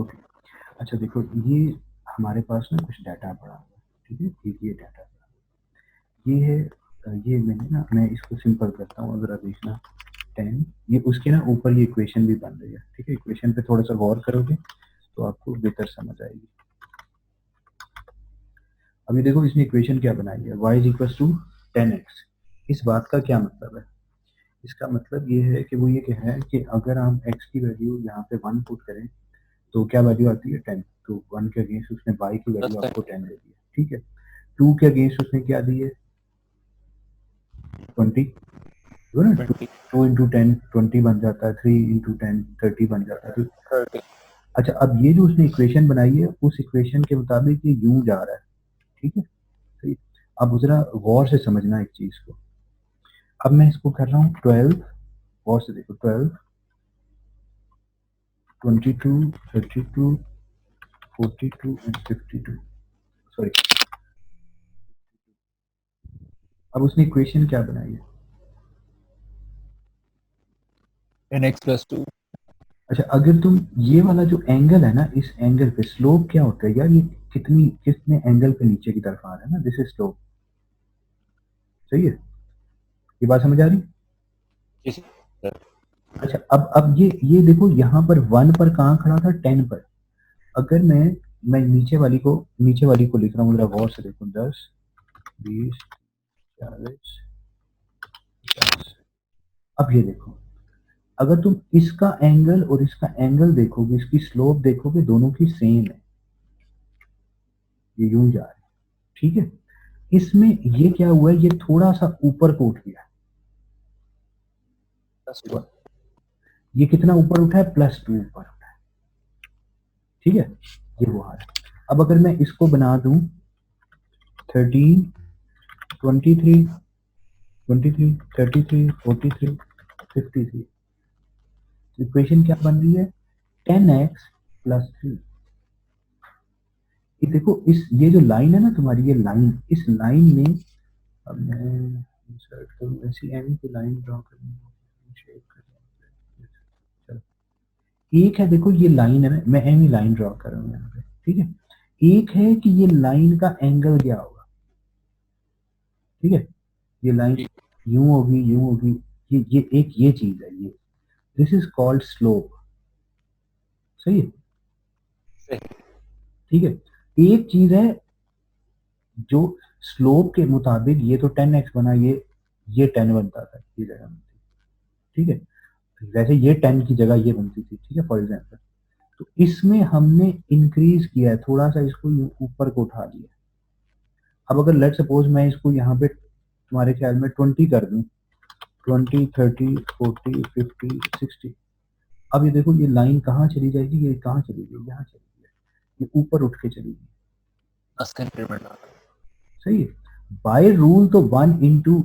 Okay, अच्छा देखो ये हमारे पास ना कुछ डाटा पड़ा हुआ है, ठीक है, ये डाटा ये है, ये मैंने ना, मैं इसको सिंपल करता हूँ, अगर आप देखना 10, ये उसके ना ऊपर ये इक्वेशन भी बन रही है, ठीक है, इक्वेशन पे थोड़ा सा गौर करोगे तो आपको बेहतर समझ आएगी। अभी देखो इसने इक्वेशन क्या बनाई है, y = 10x। इस बात का क्या मतलब है? इसका मतलब ये है कि वो ये कह रहा है कि अगर हम x की वैल्यू यहाँ पे 1 पुट करें तो क्या वैल्यू आती है 10, तो 1 के अगेंस्ट उसने y की वैल्यू आपको 10 दे दी है, ठीक है। 2 के अगेंस्ट उसने क्या दी है 20, तो ना 2 इंटू 10 20 बन जाता है, 3 इंटू 10 30 बन जाता है, तो अच्छा अब ये जो उसने इक्वेशन बनाई है उस इक्वेशन के मुताबिक ये यूं जा रहा है, ठीक है, सही। अब जरा गौर से समझना एक चीज को, अब मैं इसको कर रहा हूँ 12, गौर से देखो 12 22 32 42 एंड 52, सॉरी, अब उसने इक्वेशन क्या बनाई है 10x + 2। अच्छा अगर तुम ये वाला जो एंगल है ना, इस एंगल पे स्लोप क्या होता है यार, ये कितने एंगल पे नीचे की तरफ आ रहा है ना, दिस इज स्लोप, सही है, ये बात समझ आ रही? अच्छा अब ये देखो यहाँ पर 1 पर कहाँ खड़ा था 10 पर, अगर मैं नीचे वाली को लिख रहा हूँ, जरा गौर से देखो 10 20 40 50। अब ये देखो अगर तुम इसका एंगल और इसका एंगल देखोगे, इसकी स्लोप देखोगे, दोनों की सेम है, ये यूं जा रहा है, ठीक है। इसमें ये क्या हुआ है, ये थोड़ा सा ऊपर को उठ गया, ये कितना ऊपर उठा है +2 ऊपर उठा है, ठीक है, ये वो आ रहा है। अब अगर मैं इसको बना दूं 13 23 23 33 43 53, इक्वेशन क्या बन रही है 10x + 3। ये देखो ये जो लाइन है ना तुम्हारी, ये लाइन, इस लाइन में अब मैं इंसर्ट करूं, ऐसी एम की लाइन ड्रॉ करनी है, चलो एक है, देखो ये लाइन है ना, मैं एम ही लाइन ड्रॉ कर रहा हूँ यहाँ पे, ठीक है। एक है कि ये लाइन का एंगल क्या होगा, ठीक है, ये लाइन यूं होगी यूं होगी, ये एक ये चीज है, ये दिस इज कॉल्ड स्लोप, सही है, ठीक है। एक चीज है जो स्लोप के मुताबिक, ये तो 10x बना, ये 10 बनता था, ये जगह बनती, ठीक है, वैसे ये 10 की जगह ये बनती थी, ठीक है, फॉर एग्जाम्पल। तो इसमें हमने इंक्रीज किया है थोड़ा सा, इसको ऊपर को उठा लिया। अब अगर लेट सपोज मैं इसको यहाँ पे तुम्हारे ख्याल में 20 कर दूं, 20 30 40 50 60, अब ये देखो ये लाइन कहाँ चली जाएगी, ये कहाँ चली गई, यहाँ चली गई, ये ऊपर उठ के चली गई, सही है। बाय रूल तो 1 इंटू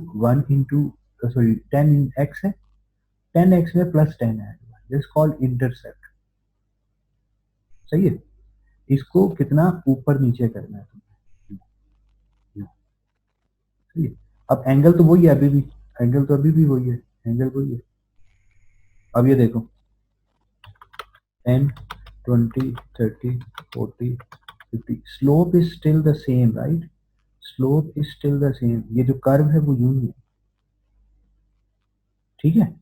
सॉरी 10x है, 10x में +10 है, दिस कॉल्ड इंटरसेप्ट, सही है। इसको कितना ऊपर नीचे करना है तुम्हें, सही है। अब एंगल तो वही है अभी भी, एंगल तो अभी भी वही है, एंगल वही है। अब ये देखो 10 20 30 40 50, slope is still the same, right, slope is still the same, ये जो कर्व है वो यूं ही है, ठीक है।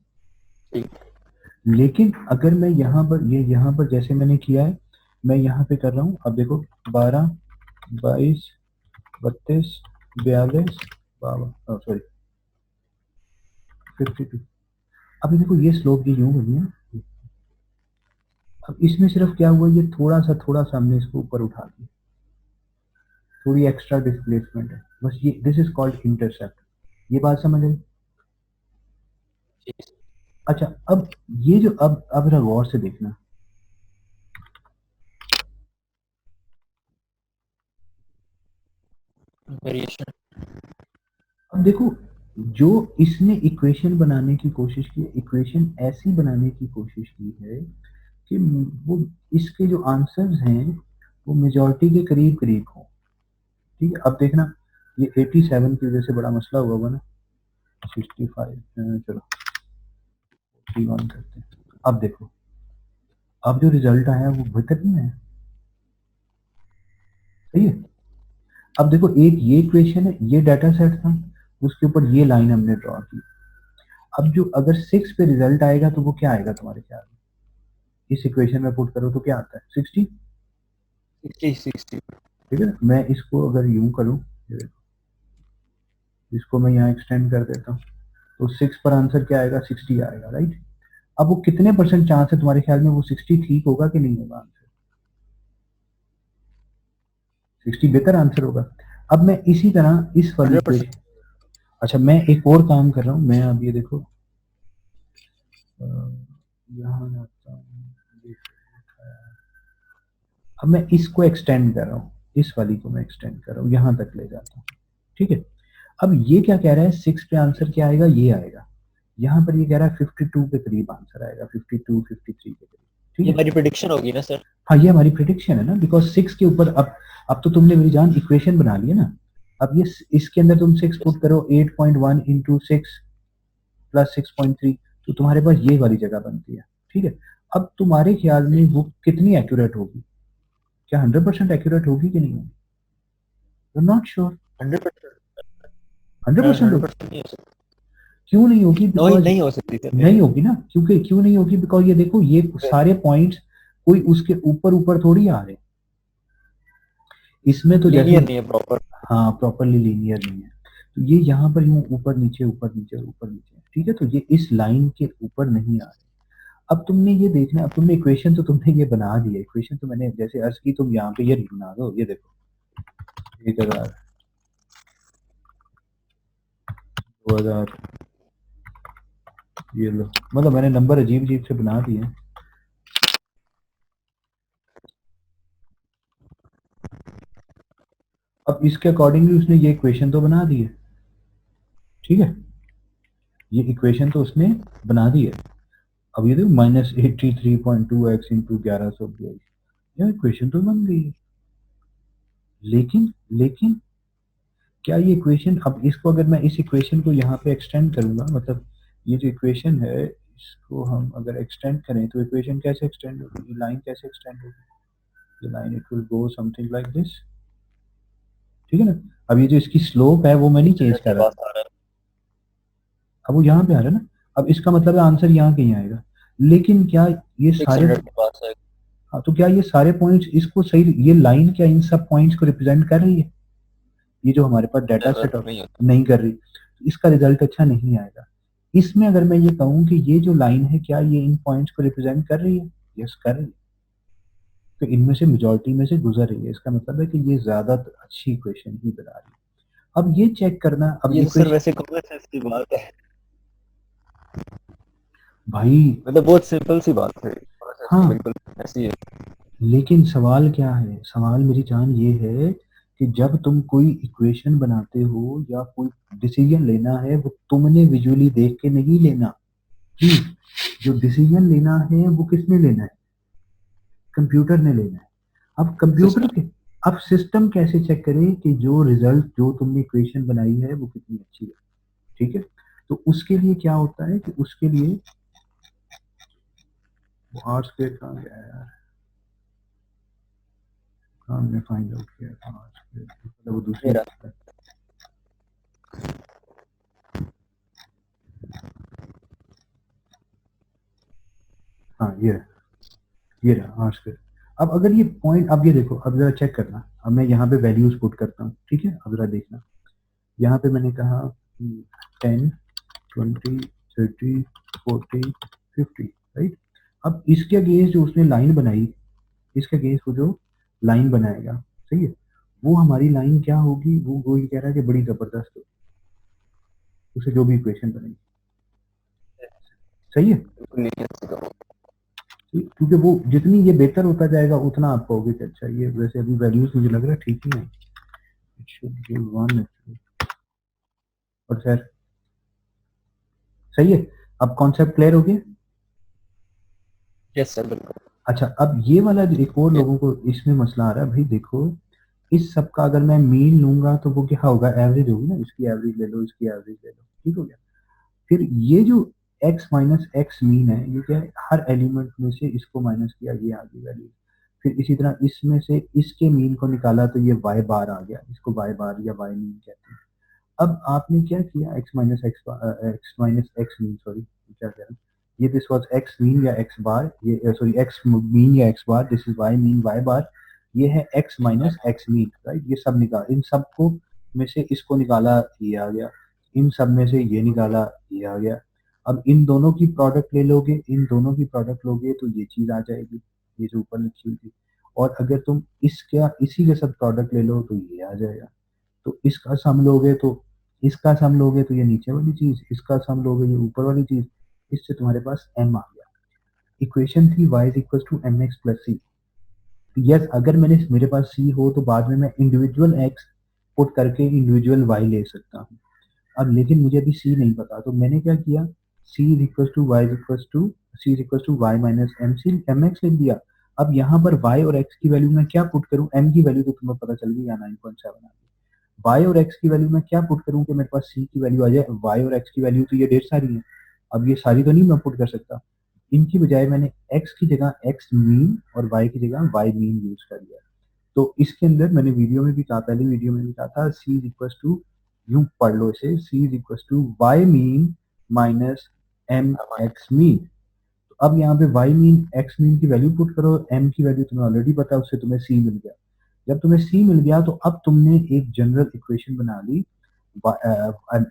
लेकिन अगर मैं यहाँ पर यहाँ पर जैसे मैंने किया है, मैं यहाँ पे कर रहा हूँ, अब देखो 12 22 32 42 52, सॉरी 52, अब देखो ये स्लोप ये यूं बनी है। अब इसमें सिर्फ क्या हुआ, ये थोड़ा सा हमने इसको ऊपर उठा दिया, थोड़ी एक्स्ट्रा डिस्प्लेसमेंट है बस, ये दिस इज कॉल्ड इंटरसेप्ट, ये बात समझ आई? अच्छा अब ये जो अब जरा गौर से देखना, वेरिएशन। अब देखो जो इसने इक्वेशन बनाने की कोशिश की, इक्वेशन ऐसी बनाने की कोशिश की है कि वो इसके जो आंसर्स हैं वो मेजॉरिटी के करीब करीब हो, ठीक है। अब देखना ये 87 की वजह से बड़ा मसला हुआ होगा ना, 65 चलो 41 करते हैं। अब देखो अब जो रिजल्ट आया वो बेहतर नहीं है, सही है। अब देखो एक ये इक्वेशन है, ये डाटा सेट था, उसके ऊपर ये लाइन हमने ड्रॉ की। अब जो अगर 6 पे रिजल्ट आएगा तो वो क्या आएगा तुम्हारे ख्याल में? इस इक्वेशन में पुट करो तो क्या आता है? 60। 60 ठीक है ना, मैं इसको अगर यूं करूं, ये देखो, इसको मैं यहाँ एक्सटेंड कर देता हूँ, तो 6 पर आंसर क्या आएगा? 60 आएगा, राइट। अब वो कितने परसेंट चांस है तुम्हारे ख्याल में वो 60 ठीक होगा कि नहीं होगा आंसर? 60 बेहतर आंसर होगा। अब मैं इसी तरह इस वाली 100%। इक्वेशन, अच्छा मैं एक और काम कर रहा हूँ, मैं अब ये देखो यहाँ आता हूँ, अब मैं इसको एक्सटेंड कर रहा हूँ, इस वाली को मैं एक्सटेंड कर रहा हूँ, यहाँ तक ले जाता हूँ, ठीक है। अब ये क्या कह रहा है? 6 पे आंसर क्या आएगा? ये आएगा। यहाँ पर ये कह रहा है 52 के करीब आंसर आएगा, 52 53 के करीब, ठीक ये है। हमारी प्रेडिक्शन होगी ना सर? हाँ ये हमारी प्रिडिक्शन है ना, बिकॉज 6 के ऊपर अब तो तुमने मेरी जान इक्वेशन बना ली है ना। अब ये इसके अंदर तुम 6 पुट करो, 8.1 इंटू 6 प्लस 6.3, तो तुम्हारे पास ये वाली जगह बनती है, ठीक है। अब तुम्हारे ख्याल में वो कितनी एक्यूरेट होगी? क्या 100% एक्यूरेट होगी कि नहीं होगी? You not sure? 100%। 100% होगी? 100% नहीं हो सकती। क्यों नहीं होगी? नहीं बिकॉज नहीं हो सकती सर नहीं मेरी। होगी ना, क्योंकि क्यों नहीं होगी? बिकॉज ये देखो ये सारे पॉइंट्स कोई उसके ऊपर ऊपर थोड़ी आ रहे, इसमें तो जैसे, लीनियर नहीं है प्रॉपर। हाँ प्रॉपरली लीनियर नहीं है, तो ये यहाँ पर यूं ऊपर नीचे ऊपर नीचे ऊपर नीचे, ठीक है, तो ये इस लाइन के ऊपर नहीं आ रहे। अब तुमने ये देखना, अब तुमने इक्वेशन तो तुमने ये बना दी है, इक्वेशन तो मैंने जैसे अर्ज की, तुम यहाँ पे ये बना दो, ये देखो 1000 2000, ये लो, मतलब मैंने नंबर अजीब अजीब से बना दिए। अब इसके अकॉर्डिंगली उसने ये इक्वेशन तो बना दी है, ठीक है, ये इक्वेशन तो उसने बना दी है। अब ये देखो -83.2x इंटू 1122, ये इक्वेशन तो बन गई है। लेकिन क्या ये इक्वेशन, अब इसको अगर मैं इस इक्वेशन को यहाँ पे एक्सटेंड करूंगा, मतलब ये जो इक्वेशन है इसको हम अगर एक्सटेंड करें तो इक्वेशन कैसे एक्सटेंड होगी? ये लाइन कैसे एक्सटेंड होगी? ये line it will go something like this, ठीक है ना। अब ये जो इसकी स्लोप है वो मैं नहीं चेंज 600 कर के रहा, पास आ रहा है। अब वो यहाँ पे आ रहा है ना। अब इसका मतलब है आंसर यहाँ कहीं आएगा, लेकिन क्या ये सारे, 600 के पास है। हाँ तो क्या ये सारे पॉइंट्स इसको सही, ये लाइन क्या इन सब पॉइंट्स को रिप्रेजेंट कर रही है? ये जो हमारे पास डाटा नेवर सेट नहीं होता। नहीं कर रही, तो इसका रिजल्ट अच्छा नहीं आएगा। इसमें अगर मैं ये कहूँ कि ये जो लाइन है क्या ये इन पॉइंट्स को रिप्रेजेंट कर रही है? यस कर रही है, तो इनमें से मेजॉरिटी में से गुजर रही है, इसका मतलब है कि ये ज्यादा अच्छी इक्वेशन ही बना रही है। अब ये चेक करना, अब ये तो सर इक्वेशन, वैसे कॉमन सेंस की बात है। भाई मतलब बहुत सिंपल सी बात है, कॉमन सेंस तो हाँ, बिल्कुल ऐसी है। लेकिन सवाल क्या है? सवाल मेरी जान ये है कि जब तुम कोई इक्वेशन बनाते हो या कोई डिसीजन लेना है, वो तुमने विजुअली देख के नहीं लेना। प्लीज, जो डिसीजन लेना है वो किसने लेना है? कंप्यूटर ने लेना है। अब कंप्यूटर सिस्टम। के, अब सिस्टम कैसे चेक करे कि जो रिजल्ट जो तुमने इक्वेशन बनाई है वो कितनी अच्छी है, ठीक है। तो उसके लिए क्या होता है कि उसके लिए वो आर स्क्वायर कहाँ गया है यार, कहाँ हमने फाइंड आउट किया था आर स्क्वायर, मतलब वो दूसरी मेरा बात है। हाँ ये रहा आर स्क्वायर। अब अगर ये पॉइंट, अब ये देखो, अब जरा चेक करना, अब मैं यहाँ पे वैल्यूज पुट करता हूँ, ठीक है, अब जरा देखना, यहाँ पे मैंने कहा 10 20 30 40 50, राइट। अब इसके अगेंस्ट जो उसने लाइन बनाई, इसके अगेंस्ट वो जो लाइन बनाएगा, सही है, वो हमारी लाइन क्या होगी? वो ये कह रहा है कि बड़ी जबरदस्त होगी, उसे जो भी इक्वेशन बनेगी, सही है। बिल्कुल लीनियर सी कहो। क्योंकि वो जितनी ये बेहतर होता जाएगा उतना आप कहोगे कि अच्छा ये, वैसे अभी वैल्यूज मुझे लग रहा है ठीक ही है, इट शुड गिव 1 और खैर सही है। अब कॉन्सेप्ट क्लियर हो गया। यस सर बिल्कुल। अच्छा अब ये वाला जो एक और लोगों को इसमें मसला आ रहा है, भाई देखो इस सब का अगर मैं मीन लूंगा तो वो क्या होगा? एवरेज होगी ना, इसकी एवरेज ले लो, इसकी एवरेज ले लो, ठीक हो गया। फिर ये जो x माइनस एक्स मीन है, ये क्या है, हर एलिमेंट में से इसको माइनस किया, ये आ गई वैल्यू। फिर इसी तरह इसमें से इसके मीन को निकाला तो ये y बार आ गया, इसको y बार या y मीन कहते हैं। अब आपने क्या किया, x minus x mean, sorry क्या कह रहा हूँ, ये दिस वाज x मीन या x बार, ये सॉरी x मीन या x bar, this is y mean y बार, ये है x minus x mean, right. ये सब निकाल, इन सब को में से इसको निकाला, ये आ गया, इन सब में से ये निकाला, ये आ गया। अब इन दोनों की प्रोडक्ट ले लोगे, इन दोनों की प्रोडक्ट लोगे तो ये चीज आ जाएगी, ये जो ऊपर लिखी हुई थी। और अगर तुम इसका इसी के साथ प्रोडक्ट ले लो तो ये आ जाएगा। तो इसका सम लोगे तो इसका सम लोगे तो ये नीचे वाली चीज, इसका सम लोगे ये ऊपर वाली चीज, इससे तुम्हारे पास m आ गया। इक्वेशन थी y is equal to M x plus c. Yes, अगर मेरे पास c हो तो बाद में मैं इंडिविजुअल x पुट करके इंडिविजुअल y ले सकता हूँ। अब लेकिन मुझे अभी c नहीं पता, तो मैंने क्या किया, c is equal to y is equal to c is equal to y minus m c m x लिख दिया। अब यहाँ पर y और x की वैल्यू में क्या पुट करूँ, m की वैल्यू तो तुम्हें पता चल गई, या 9.7 आ गई। y और x की वैल्यू में क्या पुट करूँ कि मेरे पास c की वैल्यू आ जाए। y और x की वैल्यू तो ये ढेर सारी है, अब ये सारी तो नहीं मैं पुट कर सकता, इनकी बजाय मैंने x की जगह x मीन और y की जगह y मीन यूज कर लिया। तो इसके अंदर मैंने वीडियो में भी कहा, पहले वीडियो में भी कहा था, c इज इक्वल टू, यूं पढ़ लो इसे, c is equal to y mean minus m x mean. तो अब यहाँ पे वाई मीन एक्स मीन की वैल्यू पुट करो, m की वैल्यू तुम्हें ऑलरेडी पता है, उससे तुम्हें c मिल गया। जब तुम्हें c मिल गया तो अब तुमने एक जनरल इक्वेशन बना ली,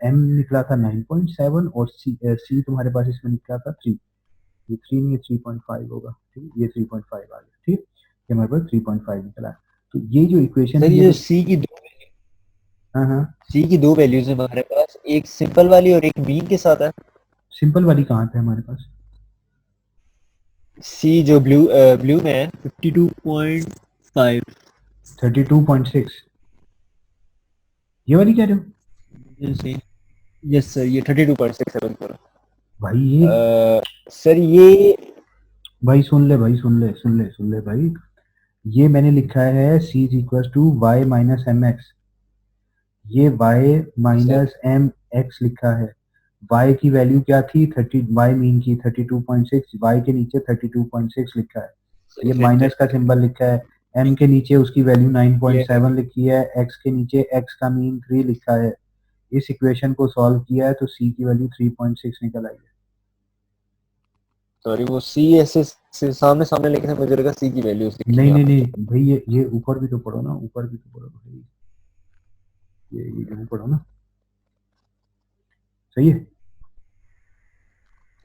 m निकला था 9.7 और c तुम्हारे पास इसमें निकला था 3। ये 3 नहीं, 3.5 होगा, ठीक है, ये 3.5 आ गया, ठीक, ये हमारे पास 3.5 निकला है। तो ये जो इक्वेशन सर थी, ये ये जो जो, हाँ हाँ, सी की दो वैल्यूज है हमारे पास, एक सिंपल वाली और एक मीन के साथ है। सिंपल वाली कहाँ पे है हमारे पास, सी जो ब्लू में है 52.5। 32.6, ये वाली कह रहे हो यस सर, ये 32.6 है बिल्कुल। भाई? ये सर ये भाई सुन ले भाई, सुन ले भाई, ये मैंने लिखा है c is equal to y minus m x, ये y सर माइनस एम एक्स लिखा है। y की वैल्यू क्या थी, 30, y मीन की 32.6, y के नीचे 32.6 लिखा है, ये माइनस का सिंबल लिखा है। m के नीचे उसकी वैल्यू ये 9.7 लिखी है, x के नीचे x का मीन 3 लिखा है। इस इक्वेशन को सॉल्व किया है तो c की वैल्यू 3.6 निकल आई है। सॉरी वो सी ऐसे से सामने सामने लेके से मुझे लगा सी की वैल्यूज लिखी है नहीं यहाँ नहीं पे। नहीं भाई, ये ऊपर भी तो पढ़ो ना, ऊपर भी तो पढ़ो भाई, ये ऊपर पढ़ो ना, सही है।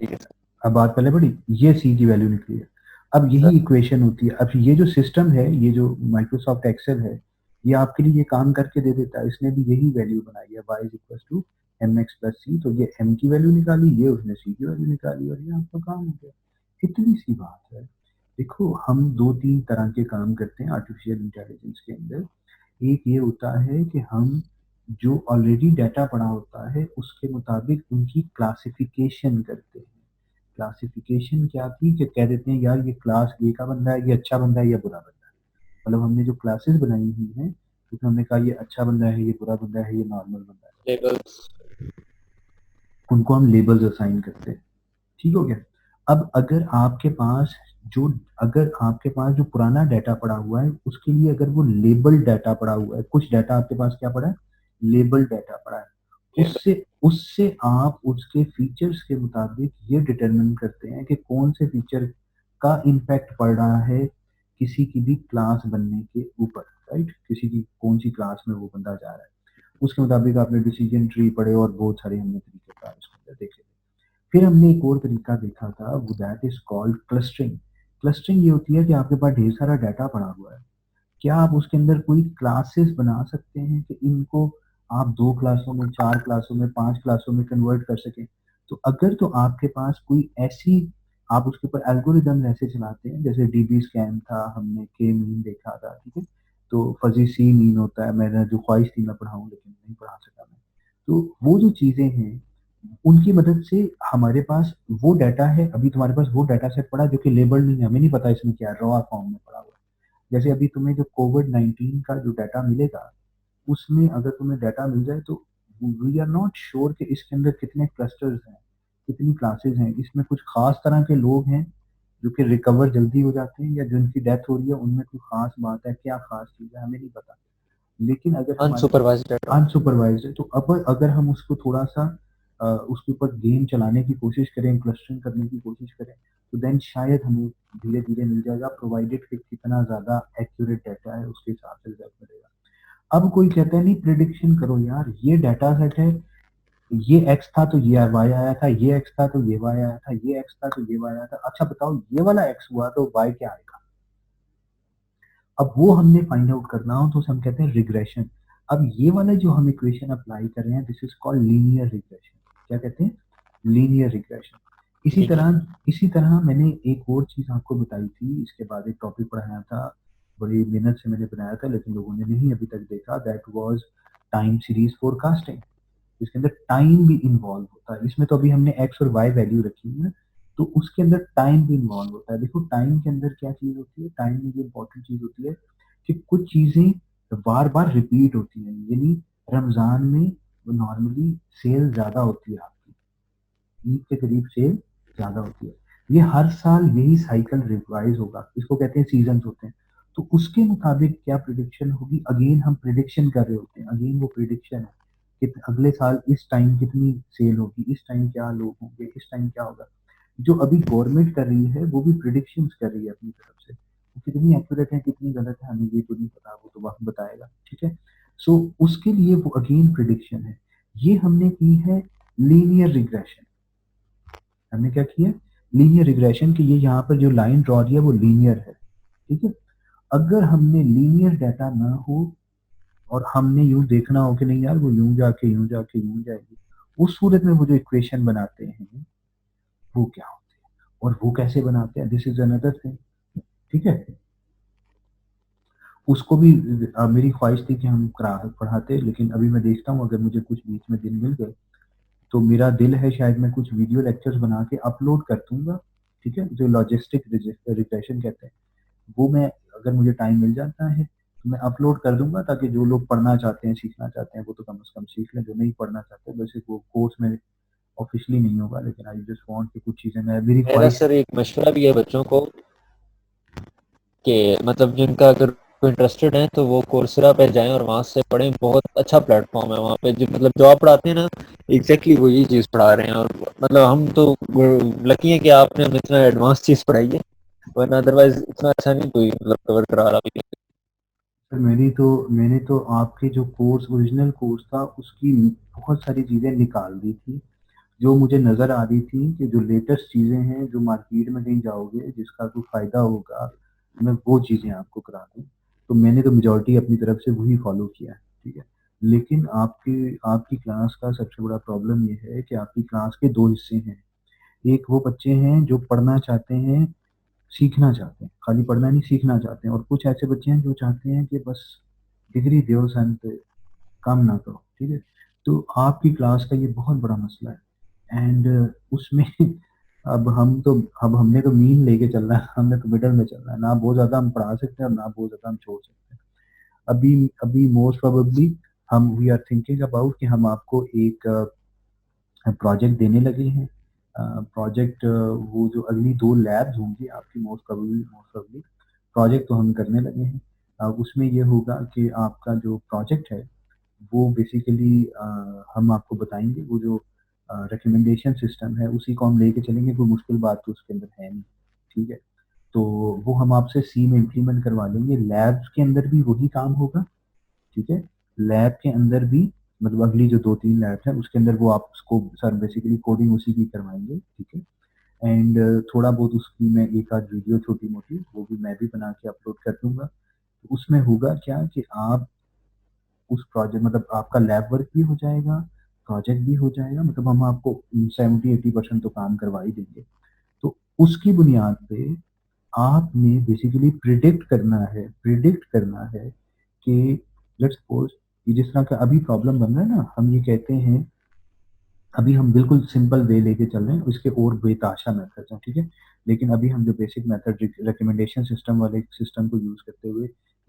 ठीक है सर। अब बात पहले पढ़ी, ये सी की वैल्यू निकली है। अब यही सर इक्वेशन होती है। अब ये जो सिस्टम है, ये जो माइक्रोसॉफ्ट एक्सेल है, ये आपके लिए ये काम करके दे देता है। इसने भी यही वैल्यू बनाई है, y is equal to M x plus C, तो ये m की वैल्यू निकाली, ये उसने c की वैल्यू निकाली, और ये आपका काम हो गया। इतनी सी बात है। देखो, हम दो तीन तरह के काम करते हैं आर्टिफिशियल इंटेलिजेंस के अंदर। एक ये होता है कि हम जो ऑलरेडी डाटा पड़ा होता है उसके मुताबिक उनकी क्लासिफिकेशन करते हैं। क्लासिफिकेशन क्या थी कि कह देते हैं यार ये क्लास ए का बंदा है, ये अच्छा बंदा है या बुरा बंदा है। मतलब हमने जो क्लासेस बनाई हुई हैं उसमें हमने कहा ये अच्छा बंदा है, ये बुरा बंदा है, ये नॉर्मल बंदा है, लेबल्स। उनको हम लेबल्स असाइन करते हैं। ठीक हो गया। अब अगर आपके पास जो पुराना डाटा पड़ा हुआ है उसके लिए अगर वो लेबल डाटा पड़ा हुआ है, कुछ डाटा आपके पास क्या पड़ा है, लेबल डाटा पड़ा है, लेबल। उससे उससे आप उसके फीचर्स के मुताबिक ये डिटरमिन करते हैं कि कौन से फीचर का इम्पैक्ट पड़ रहा है किसी की भी क्लास बनने के ऊपर, राइट, किसी की कौन सी क्लास में वो बंदा जा रहा है, उसके मुताबिक आपने डिसीजन ट्री पढ़े और बहुत सारे हमने तरीके कार उसके अंदर देखे। फिर हमने एक और तरीका देखा था, वो that is called clustering. Clustering ये होती है कि आपके पास ढेर सारा डाटा पड़ा हुआ है, क्या आप उसके अंदर कोई क्लासेस बना सकते हैं कि इनको आप 2 क्लासों में, 4 क्लासों में, 5 क्लासों में कन्वर्ट कर सकें। तो अगर तो आपके पास कोई ऐसी, आप उसके ऊपर एल्गोरिदम ऐसे चलाते हैं, जैसे डीबी स्कैन था, हमने के मीन देखा था, ठीक है, तो फजी सी मीन होता है, मैंने जो ख्वाहिश थी मैं पढ़ाऊँ लेकिन नहीं पढ़ा सका मैं। तो वो जो चीजें हैं उनकी मदद से हमारे पास वो डाटा है, अभी तुम्हारे पास वो डाटा सेट पड़ा है जो कि लेबल नहीं है, हमें नहीं पता इसमें क्या रॉ फॉर्म में पड़ा हुआ है। जैसे अभी तुम्हें जो कोविड 19 का जो डाटा मिलेगा, उसमें अगर तुम्हें डाटा मिल जाए तो वी आर नॉट श्योर कि इसके अंदर कितने क्लस्टर्स हैं, कितनी क्लासेस हैं, इसमें कुछ खास तरह के लोग हैं जो कि रिकवर जल्दी हो जाते हैं, या जिनकी डेथ हो रही है उनमें कोई खास बात है, क्या खास चीज़ है हमें नहीं पता। लेकिन अगर हमारे अनसुपरवाइज्ड डेटा। अनसुपरवाइज्ड है, तो अब अगर हम उसको थोड़ा सा उसके ऊपर गेम चलाने की कोशिश करें, क्लस्टरिंग करने की कोशिश करें, तो देन शायद हमें धीरे धीरे मिल जाएगा, प्रोवाइडेड कि कितना ज्यादा एक्यूरेट डाटा है उसके हिसाब से रिजल्ट मिलेगा। अब कोई कहता है नहीं प्रिडिक्शन करो यार, ये डाटा सेट है, ये एक्स था तो ये वाई आया था, ये एक्स था तो ये वाई आया था, ये एक्स था तो ये वाई आया था, अच्छा बताओ ये वाला एक्स हुआ तो वाई क्या आएगा। अब वो हमने फाइंड आउट करना हो तो हम कहते हैं रिग्रेशन। अब ये वाला जो हम इक्वेशन अप्लाई कर रहे हैं, this is called linear regression. क्या कहते हैं? Linear regression. इसी तरह मैंने एक और चीज आपको बताई थी, इसके बाद एक टॉपिक पढ़ाया था, बड़ी मेहनत से मैंने बनाया था लेकिन लोगों ने नहीं अभी तक देखा, that was time series forecasting. इसके अंदर टाइम भी इन्वॉल्व होता है, इसमें तो अभी हमने एक्स और वाई वैल्यू रखी है ना, तो उसके अंदर टाइम भी इन्वॉल्व होता है। देखो टाइम के अंदर क्या चीज होती है, टाइम में जो इंपॉर्टेंट चीज होती है कि कुछ चीजें बार बार रिपीट होती हैं, यानी रमजान में नॉर्मली सेल ज्यादा होती है आपकी, ईद के करीब सेल ज्यादा होती है, ये हर साल यही साइकिल रिवाइज होगा, इसको कहते हैं सीजन होते हैं। तो उसके मुताबिक क्या प्रिडिक्शन होगी, अगेन हम प्रिडिक्शन कर रहे होते हैं, अगेन वो प्रिडिक्शन है कि अगले साल इस टाइम कितनी सेल होगी, इस टाइम क्या लोग होंगे, इस टाइम क्या होगा। जो अभी गवर्नमेंट कर रही है वो भी प्रिडिक्शन कर रही है अपनी तरफ से, वो कितनी एक्यूरेट है कितनी गलत है हमें ये तो नहीं पता, वो तो वक्त बताएगा, ठीक है। सो उसके लिए वो अगेन प्रिडिक्शन है। ये हमने की है लीनियर रिग्रेशन। हमने क्या किया, लीनियर रिग्रेशन की, ये यहाँ पर जो लाइन ड्रॉ रही है वो लीनियर है, ठीक है। अगर हमने लीनियर डाटा ना हो और हमने यूं देखना हो कि नहीं यार वो यूं जाके यूं जाके यूं जाएगी, उस सूरत में वो जो इक्वेशन बनाते हैं वो क्या होते हैं और वो कैसे बनाते हैं, दिस इज अनदर थिंग, ठीक है। उसको भी मेरी ख्वाहिश थी कि हम पढ़ाते, लेकिन अभी मैं देखता हूँ अगर मुझे कुछ बीच में दिन मिल गए तो मेरा दिल है शायद मैं कुछ वीडियो लेक्चर्स बना के अपलोड कर दूंगा, ठीक है, जो लॉजिस्टिक रिग्रेशन कहते हैं, वो मैं अगर मुझे टाइम मिल जाता है तो मैं अपलोड कर दूंगा, ताकि जो लोग पढ़ना चाहते हैं सीखना चाहते हैं वो तो कम से कम सीख लें, जो नहीं पढ़ना चाहते वैसे वो कोर्स में ऑफिशियली नहीं होगा, लेकिन आई जस्ट वांट कि कुछ चीजें मैं, मेरी मेरा ख्वाहिश। सर एक मशवरा भी है बच्चों को कि मतलब जिनका अगर इंटरेस्टेड है तो वो कोर्सेरा पे जाएं और वहाँ से पढ़ें, बहुत अच्छा प्लेटफॉर्म है वहाँ पे, जो मतलब जो आप पढ़ाते हैं ना एग्जैक्टली वो ये चीज़ पढ़ा रहे हैं। और मतलब हम तो लकी हैं कि आपने हमें इतना एडवांस चीज़ पढ़ाई है, वरना अदरवाइज इतना अच्छा नहीं कोई मतलब कवर करा रहा भी। सर मैंने तो आपके जो कोर्स ओरिजिनल कोर्स था उसकी बहुत सारी चीजें निकाल दी थी, जो मुझे नजर आ रही थी कि जो लेटेस्ट चीजें हैं जो मार्केट में कहीं जाओगे जिसका कोई फायदा होगा, मैं वो चीजें आपको करा दूं। तो मैंने तो मेजोरिटी अपनी तरफ से वही फॉलो किया है, ठीक है। लेकिन आपकी आपकी क्लास का सबसे बड़ा प्रॉब्लम ये है कि आपकी क्लास के दो हिस्से हैं। एक वो बच्चे हैं जो पढ़ना चाहते हैं, सीखना चाहते हैं, खाली पढ़ना नहीं सीखना चाहते हैं, और कुछ ऐसे बच्चे हैं जो चाहते हैं कि बस डिग्री दो संत, काम ना करो, ठीक है। तो आपकी क्लास का ये बहुत बड़ा मसला है, एंड उसमें अब हमने तो मीन लेके चलना है, हमने तो मिडल में चलना है, ना बहुत ज्यादा हम पढ़ा सकते हैं और ना बहुत ज्यादा हम छोड़ सकते हैं। अभी अभी मोस्ट प्रोबेबली हम वी आर थिंकिंग अबाउट कि हम आपको एक प्रोजेक्ट देने लगे हैं। प्रोजेक्ट वो जो अगली दो लैब्स होंगी आपकी, मोस्ट प्रोबेबली प्रोजेक्ट तो हम करने लगे हैं। उसमें ये होगा कि आपका जो प्रोजेक्ट है वो बेसिकली हम आपको बताएंगे, वो जो रिकमेंडेशन सिस्टम है उसी को हम लेके चलेंगे, कोई मुश्किल बात तो उसके अंदर है नहीं, ठीक है। तो वो हम आपसे सी में इम्प्लीमेंट करवा लेंगे, लैब्स के अंदर भी वही काम होगा, ठीक है। लैब के अंदर भी मतलब अगली जो दो तीन लैब है उसके अंदर वो आप उसको सर बेसिकली कोडिंग उसी की करवाएंगे, ठीक है। एंड थोड़ा बहुत उसकी मैं एक आध वीडियो छोटी मोटी वो भी मैं भी बना के अपलोड कर दूंगा। तो उसमें होगा क्या कि आप उस प्रोजेक्ट मतलब आपका लैब वर्क भी हो जाएगा, प्रोजेक्ट भी हो जाएगा, मतलब हम आपको 70-80% तो काम करवा ही देंगे। तो उसकी बुनियाद पे आपने बेसिकली प्रिडिक्ट करना है कि लेट्स सपोज ये जिस तरह का अभी प्रॉब्लम बन रहा है ना, हम ये कहते हैं अभी हम बिल्कुल सिंपल वे लेके चल रहे हैं, उसके और बेताशा मेथड्स हैं, ठीक है। लेकिन अभी हम जो बेसिक मेथड रिकमेंडेशन सिस्टम वाले सिस्टम को यूज करते हुए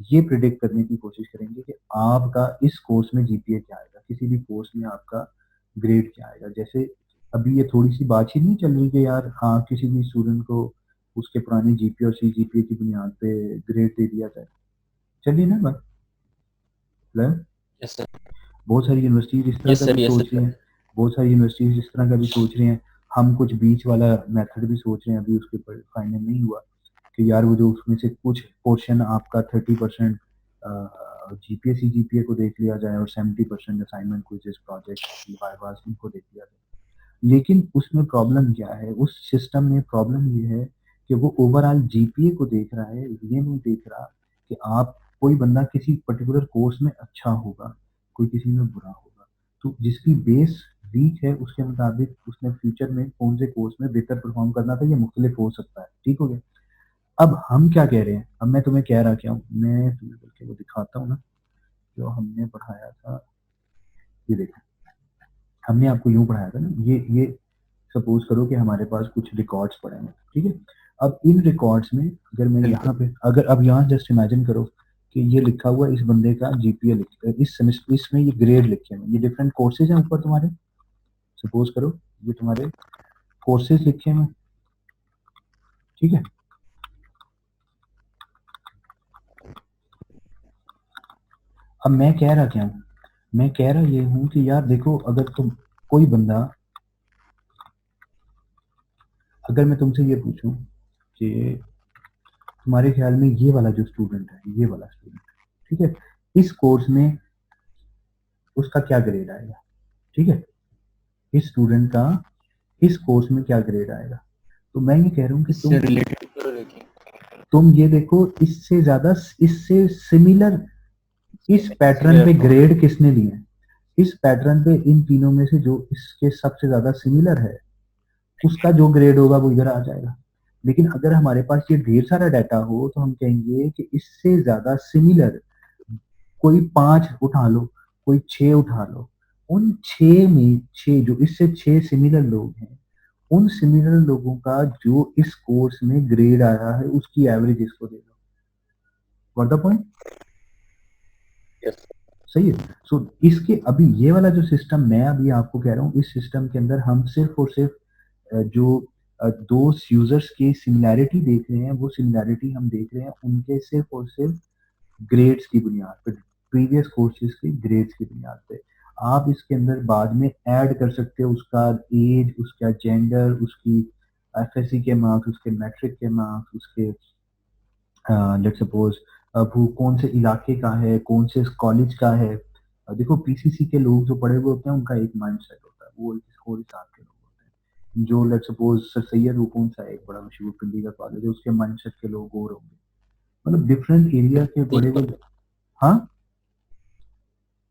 ये प्रिडिक्ट करने की कोशिश करेंगे कि आपका इस कोर्स में जीपीए क्या आएगा, किसी भी कोर्स में आपका ग्रेड क्या आएगा। जैसे अभी ये थोड़ी सी बातचीत नहीं चल रही कि यार हाँ किसी भी स्टूडेंट को उसके पुराने जीपीए और सीजीपीए की बुनियाद पे ग्रेड दे दिया जाए, चलिए ना बात। यस सर, बहुत सारी यूनिवर्सिटीज इस तरह यस का भी सर, यस सोच रही सर। हैं, बहुत सारी यूनिवर्सिटीज इस तरह का भी सोच रही हैं। हम कुछ बीच वाला मेथड भी सोच रहे हैं, अभी उसके ऊपर फाइनल नहीं हुआ कि यार वो जो उसमें से कुछ पोर्शन आपका 30% जीपीए सीजीपीए को देख लिया जाए और 70% असाइनमेंट क्विज़ेस प्रोजेक्ट्स वाइवास इनको देख लिया जाए। लेकिन उसमें प्रॉब्लम क्या है, उस सिस्टम में प्रॉब्लम ये है कि वो ओवरऑल जीपीए को देख रहा है, ये नहीं देख रहा कि आप कोई बंदा किसी पर्टिकुलर कोर्स में अच्छा होगा, कोई किसी में बुरा होगा, तो जिसकी बेस वीक है उसके मुताबिक उसने फ्यूचर में कौन से कोर्स में बेहतर परफॉर्म करना था, ये मुख्तलिफ हो सकता है। ठीक हो गया। अब हम क्या कह रहे हैं, अब मैं तुम्हें कह रहा क्या हूँ, मैं तुम्हें बल्कि वो दिखाता हूँ ना जो हमने पढ़ाया था। ये देखो, हमने आपको यूं पढ़ाया था ना, ये सपोज करो कि हमारे पास कुछ रिकॉर्ड्स पड़े हैं, ठीक है। अब इन रिकॉर्ड्स में अगर मैं बिल्कुल। यहाँ पे, अगर अब यहाँ जस्ट इमेजिन करो कि ये लिखा हुआ है, इस बंदे का जीपीए लिखा है, इस सेमेस्टर इसमें ये ग्रेड लिखे हैं, ये डिफरेंट कोर्सेज हैं ऊपर तुम्हारे, सपोज करो ये तुम्हारे कोर्सेज लिखे हैं, ठीक है। अब मैं कह रहा क्या हूँ, मैं कह रहा ये हूँ कि यार देखो, अगर तुम कोई बंदा, अगर मैं तुमसे ये पूछूं कि तुम्हारे ख्याल में ये वाला जो स्टूडेंट है, ये वाला स्टूडेंट, ठीक है, इस कोर्स में उसका क्या ग्रेड आएगा, ठीक है, इस स्टूडेंट का इस कोर्स में क्या ग्रेड आएगा, तो मैं ये कह रहा हूँ कि इससे तुम रिलेटेड करो लेकिन। ये देखो, इससे ज्यादा, इससे सिमिलर इस पैटर्न सिमिलर पे टू। ग्रेड किसने दिए हैं, इस पैटर्न पे इन तीनों में से जो इसके सबसे ज्यादा सिमिलर है उसका जो ग्रेड होगा वो इधर आ जाएगा। लेकिन अगर हमारे पास ये ढेर सारा डाटा हो तो हम कहेंगे कि इससे ज्यादा सिमिलर कोई 5 उठा लो, कोई 6 उठा लो, उन 6 में 6 जो इससे 6 सिमिलर लोग हैं, उन सिमिलर लोगों का जो इस कोर्स में ग्रेड आया है उसकी एवरेज इसको दे दो। What the point? यस। सही है। सो इसके अभी ये वाला जो सिस्टम मैं अभी आपको कह रहा हूँ, इस सिस्टम के अंदर हम सिर्फ और सिर्फ जो दो यूजर्स की सिमिलैरिटी देख रहे हैं, वो सिमिलैरिटी हम देख रहे हैं उनके सिर्फ और सिर्फ ग्रेड्स की बुनियाद पे, प्रीवियस कोर्सेज के ग्रेड्स की बुनियाद पे। आप इसके अंदर बाद में ऐड कर सकते हो उसका एज, उसका जेंडर, उसकी एफएससी के मार्क्स, उसके मैट्रिक के मार्क्स, उसके लेट सपोज अब वो कौन से इलाके का है, कौन से कॉलेज का है। देखो पीसीसी के लोग जो पढ़े हुए होते हैं उनका एक माइंड सेट होता है, वो एक और हिसाब के लोग होते हैं। जो लेट सपोज सर सैयद वो कौन सा है, एक बड़ा मशहूर पिंडी का कॉलेज है, उसके माइंड सेट के लोग और होंगे, मतलब डिफरेंट एरिया के बड़े सिद्दीक हुए। हाँ,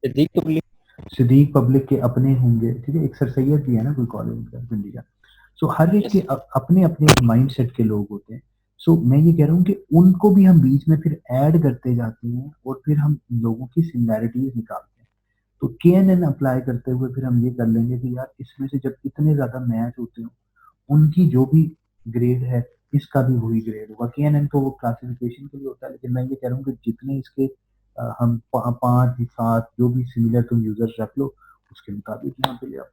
सिद्दीक पब्लिक। सिद्दीक पब्लिक के अपने होंगे, ठीक है, एक सर सैयद भी है ना कोई कॉलेज का पिंडी का। सो हर एक के यस। अपने अपने माइंड सेट के लोग होते हैं। सो मैं ये कह रहा हूँ कि उनको भी हम बीच में फिर ऐड करते जाते हैं और फिर हम लोगों की सिमिलैरिटीज निकालते हैं। तो के एन एन अप्लाई करते हुए फिर हम ये कर लेंगे कि यार इसमें से जब इतने ज्यादा मैच होते हो, उनकी जो भी ग्रेड है इसका भी वही ग्रेड होगा। के एन एन तो वो क्लासिफिकेशन के लिए होता है, लेकिन मैं ये कह रहा हूँ कि जितने इसके हम 5 7 जो भी सिमिलर तुम यूजर्स रख लो उसके मुताबिक यहाँ पे ले आओ।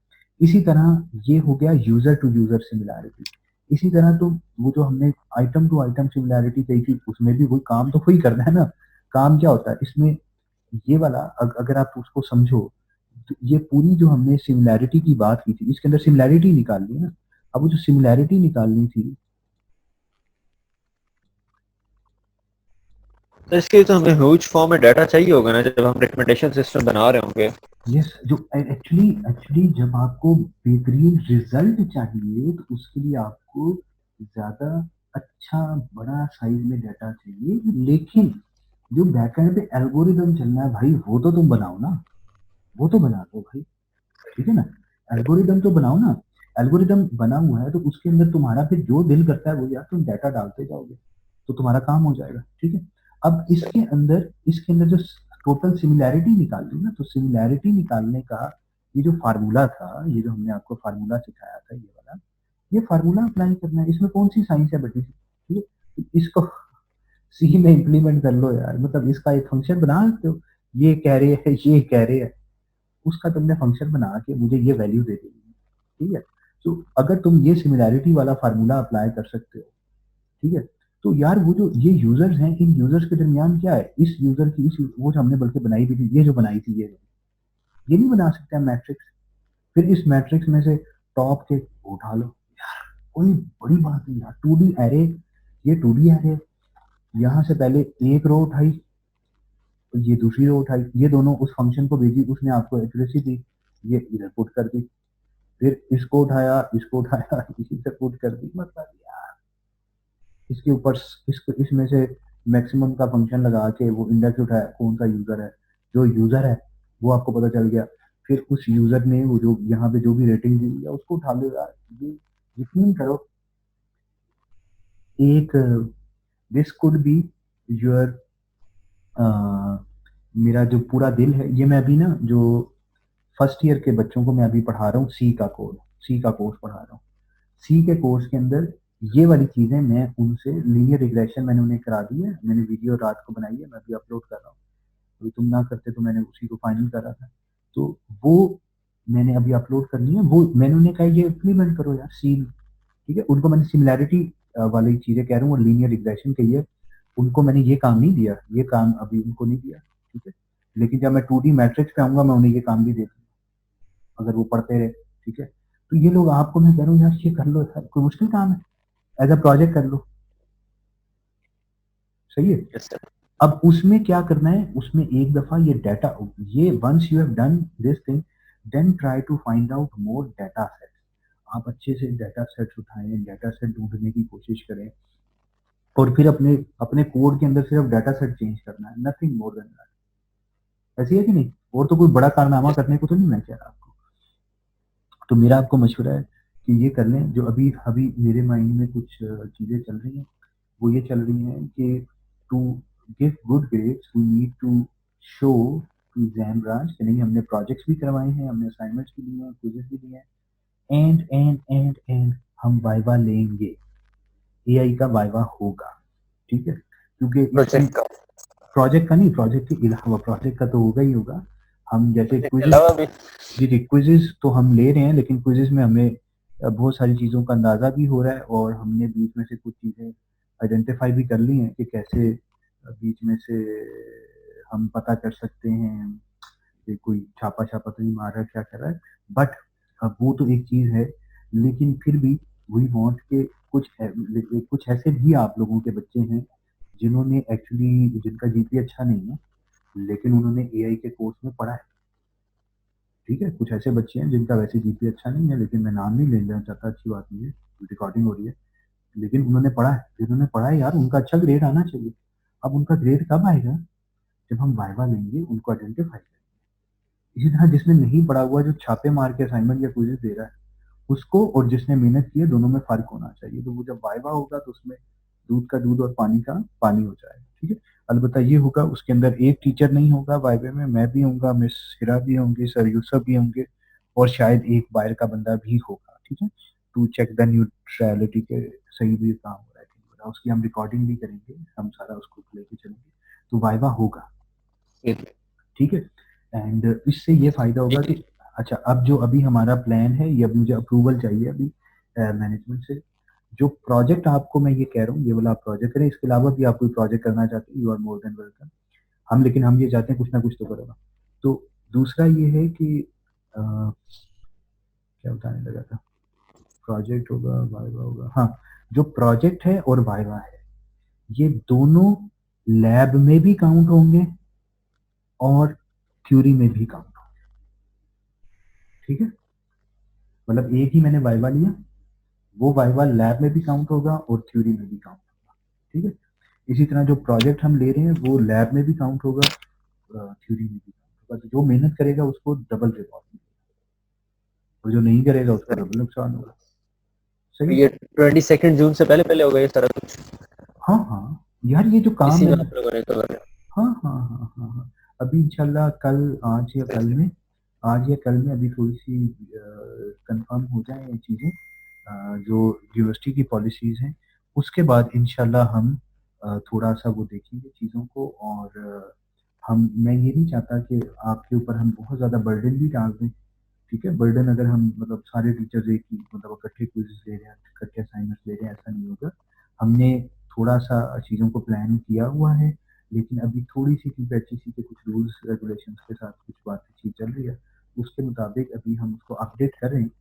इसी तरह ये हो गया यूजर टू यूजर सिमिलैरिटी। इसी तरह तो वो जो हमने आइटम टू आइटम सिमिलैरिटी कही थी, उसमें भी वही काम तो वही करना है ना। काम क्या होता है इसमें, ये वाला अगर आप उसको समझो, तो ये पूरी जो हमने सिमिलैरिटी की बात की थी इसके अंदर सिमिलैरिटी निकालनी है ना। अब वो जो सिमिलैरिटी निकालनी थी, तो इसके लिए तो हमें ह्यूज फॉर्म में डाटा चाहिए होगा ना, जब हम रिकमेंडेशन सिस्टम बना रहे होंगे। यस, जो एक्चुअली एक्चुअली जब आपको बेहतरीन रिजल्ट चाहिए तो उसके लिए आपको ज्यादा अच्छा बड़ा साइज में डाटा चाहिए। लेकिन जो बैकएंड पे एल्गोरिदम चलना है भाई, वो तो तुम बनाओ ना, वो तो बना दो भाई, ठीक है ना। एल्गोरिदम तो बनाओ ना। एल्गोरिदम बना हुआ है तो उसके अंदर तुम्हारा फिर जो दिल करता है वो यार तुम डाटा डालते जाओगे तो तुम्हारा काम हो जाएगा, ठीक है। अब इसके अंदर जो टोटल सिमिलैरिटी निकालनी ना, तो सिमिलैरिटी निकालने का ये जो फार्मूला था, ये जो हमने आपको फार्मूला सिखाया था, ये वाला, ये फार्मूला अप्लाई करना है। इसमें कौन सी साइंस है बड़ी सी, ठीक है। तो इसको सी में इम्प्लीमेंट कर लो यार, मतलब इसका एक फंक्शन बना सकते हो। ये कह रहे हैं, ये कह रहे हैं, उसका तुमने फंक्शन बना के मुझे ये वैल्यू दे देगी, ठीक है। तो अगर तुम ये सिमिलैरिटी वाला फार्मूला अप्लाई कर सकते हो, ठीक है, तो यार वो जो ये यूजर्स हैं, इन यूजर्स के दरमियान क्या है, इस यूजर की इस वो जो हमने बल्कि बनाई भी थी, ये जो बनाई थी ये नहीं बना सकते हम मैट्रिक्स, फिर इस मैट्रिक्स में से टॉप के उठा लो, कोई बड़ी बात नहीं यार। 2D एरे, ये 2D एरे, यहाँ से पहले एक रो उठाई, तो ये दूसरी रो उठाई, ये दोनों उस फंक्शन को भेजी, उसने आपको एक्यूरेसी दी, ये इधर पुट कर दी, फिर इसको उठाया इसी से पुट कर दी, मतलब यार इसके ऊपर इसको इसमें से मैक्सिमम का फंक्शन लगा के वो इंडेक्स उठाया, कौन सा यूजर है, जो यूजर है वो आपको पता चल गया, फिर उस यूजर ने वो जो यहाँ पे जो भी रेटिंग दी है उसको उठा लो यार। ये यकीन करो, एक दिस कुड बी योर, मेरा जो पूरा दिल है, ये मैं अभी ना जो फर्स्ट ईयर के बच्चों को मैं अभी पढ़ा रहा हूँ, सी का कोर्स पढ़ा रहा हूँ। सी के कोर्स के अंदर ये वाली चीजें मैं उनसे, लीनियर रिग्रेशन मैंने उन्हें करा दी है, मैंने वीडियो रात को बनाई है, मैं अभी अपलोड कर रहा हूँ, अभी तुम ना करते तो मैंने उसी को फाइनल करा था, तो वो मैंने अभी अपलोड करनी है, वो मैंने उन्हें कहा ये इम्प्लीमेंट करो यार सी में, ठीक है। उनको मैंने सिमिलैरिटी वाली चीजें कह रहा हूँ और लीनियर रिग्रेशन कही है, उनको मैंने ये काम नहीं दिया, ये काम अभी उनको नहीं दिया, ठीक है, लेकिन जब मैं 2D मैट्रिक्स पे आऊंगा मैं उन्हें ये काम भी दे दूंगा, अगर वो पढ़ते रहे, ठीक है। तो ये लोग, आपको मैं कह रहा हूँ यार ये कर लो यार, कोई मुश्किल काम है, एज अ प्रोजेक्ट कर लो, सही है। Yes sir. अब उसमें क्या करना है, उसमें एक दफा ये डाटा, ये once you have done this thing, then try to find out more data sets, आप अच्छे से डाटा सेट्स उठाएं, डाटा सेट ढूंढने की कोशिश करें, और फिर अपने अपने कोड के अंदर सिर्फ डाटा सेट चेंज करना है, नथिंग मोर देन दैट, ऐसी है कि नहीं, और तो कोई बड़ा कारनामा करने को तो नहीं मैं कह रहा आपको। तो मेरा आपको मशवरा है कि ये कर लें, जो अभी अभी मेरे माइंड में कुछ चीजें चल रही हैं, वो ये चल रही हैं कि to give good grades we need to show to exam branch कि नहीं, हमने प्रोजेक्ट्स भी करवाए हैं, हमने असाइनमेंट्स भी लिए हैं, क्विज़ेस भी लिए हैं, एंड हम वाइवा लेंगे, एआई का वाइवा होगा, ठीक है, क्योंकि इसकी प्रोजेक्ट का, प्रोजेक्ट का नहीं, प्रोजेक्ट के अलावा, प्रोजेक्ट का तो होगा ही होगा, हम जैसे प्रोजेक्ट के क्विज़ेस, अलावा भी। जी जी क्विज़ेस तो हम ले रहे हैं, लेकिन क्विज़ेस में हमें बहुत सारी चीज़ों का अंदाज़ा भी हो रहा है, और हमने बीच में से कुछ चीज़ें आइडेंटिफाई भी कर ली हैं कि कैसे बीच में से हम पता कर सकते हैं कि कोई छापा छापा तो नहीं मार रहा है, क्या कर रहा है, बट वो तो एक चीज़ है, लेकिन फिर भी वी वांट के कुछ ऐसे भी आप लोगों के बच्चे हैं जिन्होंने एक्चुअली, जिनका जीपी अच्छा नहीं है, लेकिन उन्होंने एआई के कोर्स में पढ़ा है, ठीक है, कुछ ऐसे बच्चे हैं जिनका वैसे जीपी अच्छा नहीं है, लेकिन मैं नाम नहीं लेना चाहता, अच्छी बात नहीं है, रिकॉर्डिंग हो रही है, लेकिन उन्होंने पढ़ा है, जिन्होंने पढ़ा है यार उनका अच्छा ग्रेड आना चाहिए। अब उनका ग्रेड कब आएगा, जब हम वाइवा लेंगे, उनको आइडेंटिफाई करेंगे। इसी तरह जिसने नहीं पढ़ा हुआ, जो छापे मार के असाइनमेंट या क्विज़ दे रहा है, उसको, और जिसने मेहनत की है, दोनों में फर्क होना चाहिए, तो वो जब वाइवा होगा तो उसमें दूध का दूध और पानी का पानी हो जाएगा, ठीक है। अलबत्ता ये होगा, उसके अंदर एक टीचर नहीं होगा वाइवे में, मैं भी होऊंगा, मिस हिरा भी होंगी, सर यूसुफ भी होंगे, और शायद एक बाहर का बंदा भी होगा, ठीक है, टू चेक द न्यूट्रलिटी के सही भी काम हो रहा है कि नहीं हो रहा, उसकी हम रिकॉर्डिंग भी करेंगे, हम सारा उसको लेके चलेंगे, तो वाइवा होगा, ठीक है। एंड इससे ये फायदा होगा कि, अच्छा अब जो अभी हमारा प्लान है, ये अभी मुझे अप्रूवल चाहिए अभी मैनेजमेंट से, जो प्रोजेक्ट आपको मैं ये कह रहा हूँ, ये वाला आप प्रोजेक्ट करें, इसके अलावा भी आप कोई प्रोजेक्ट करना चाहते हैं, you are more than welcome, हम, लेकिन हम ये चाहते हैं कुछ ना कुछ तो करेगा। तो दूसरा ये है कि क्या बताने लगा था, प्रोजेक्ट होगा, वाइवा होगा, हाँ, जो प्रोजेक्ट है और वाइवा है, ये दोनों लैब में भी काउंट होंगे और थ्योरी में भी काउंट होंगे, ठीक है, मतलब एक ही मैंने वाइवा लिया, वो वाइवा लैब में भी काउंट होगा और थ्योरी में भी काउंट होगा, ठीक है। इसी तरह जो प्रोजेक्ट हम ले रहे हैं वो लैब में भी काउंट होगा, थ्योरी में भी काउंट होगा, तो जो मेहनत करेगा उसको डबल रिवॉर्ड मिलेगा, और जो नहीं करेगा उसको डबल नुकसान होगा, सही। ये 22 जून से पहले पहले होगा ये सारा कुछ, हाँ हाँ यार, ये जो काम इसी में मैंने, आप लोगों ने कवर हाँ हाँ हाँ हाँ हाँ, अभी इंशाल्लाह कल, आज या कल में, आज या कल में अभी थोड़ी सी कंफर्म हो जाए ये चीज़ें, जो यूनिवर्सिटी की पॉलिसीज़ हैं, उसके बाद इंशाल्लाह हम थोड़ा सा वो देखेंगे चीज़ों को, और हम, मैं ये नहीं चाहता कि आपके ऊपर हम बहुत ज़्यादा बर्डन भी डाल दें, ठीक है, बर्डन अगर हम मतलब सारे टीचर्स एक ही मतलब इकट्ठे क्विज़ ले रहे हैं, इकट्ठे असाइनमेंट्स ले रहे हैं, ऐसा नहीं होगा। हमने थोड़ा सा चीज़ों को प्लान किया हुआ है, लेकिन अभी थोड़ी सी क्योंकि एचईसी के कुछ रूल्स रेगुलेशंस के साथ कुछ बातचीत चल रही है, उसके मुताबिक अभी हम उसको अपडेट कर रहे हैं।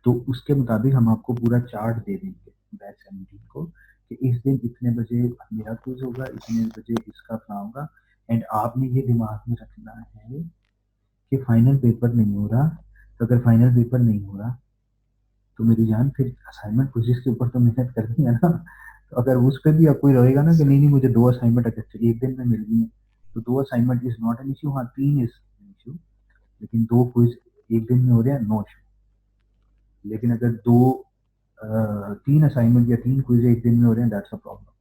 तो उसके मुताबिक हम आपको पूरा चार्ट दे देंगे बैच 17 को कि इस दिन इतने बजे मेरा क्विज होगा, इतने बजे इसका फला होगा। एंड आपने ये दिमाग में रखना है कि फाइनल पेपर नहीं हो रहा, तो अगर फाइनल पेपर नहीं हो रहा तो मेरी जान फिर असाइनमेंट क्विज़ के ऊपर तो मेहनत करनी है ना। तो अगर उस पर भी अब कोई रहेगा ना कि नहीं नहीं मुझे 2 असाइनमेंट अगर एक दिन में मिल गई है, तो 2 assignment is not an issue, हाँ 3 इज एन इश्यू, लेकिन 2 क्विज एक दिन में हो रहे हैं, नो इश्यू। लेकिन अगर 3 असाइनमेंट या 3 क्विज एक दिन में हो रहे हैं, दैट्स अ प्रॉब्लम।